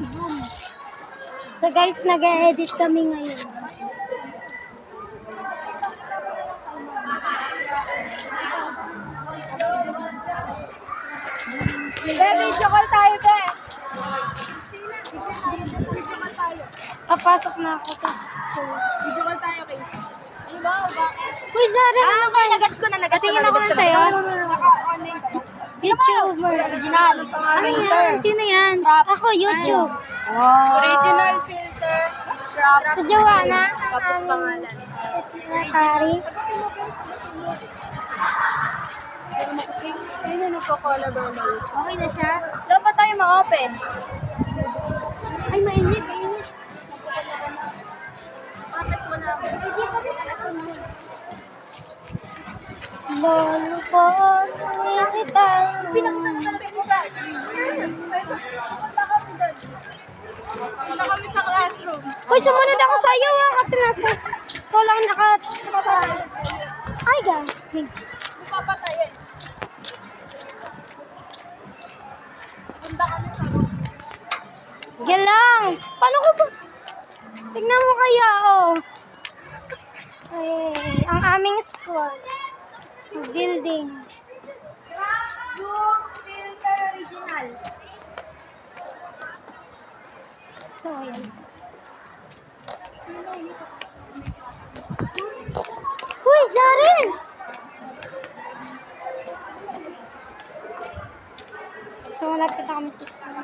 album. So guys, nag-edit kami ngayon. Video call tayo, be. Video call tayo. Papasok na ako sa school. Video call tayo, kay. Ano ba? Bakit? Uy, Zara, ano ba? Nagats ko na. Tingin ako na sa'yo. Naka-online ka. YouTuber. Original. Ano yan? Sino yan? Ako, YouTube. Original filter. Crop. Sa Joanna. Tapos pangalan. Secretary. Ayun na nagko-collaborate. Okay na siya? Dapat tayo ma-open. Ay, mainit. Mainit. Bakit mo na? Lolo ko, kita. Punta kami sa classroom. Uy, sumunod ako sa iyo kasi nasa ko lang sa... Ay, guys. Papatayin. Punta kami sa Galang! Paano ko ba? Tignan mo kaya, oh. Ay, ang aming school. Building. Yung filter original. So, ayan. Uy, Zaren! So, malapit na kami sa school.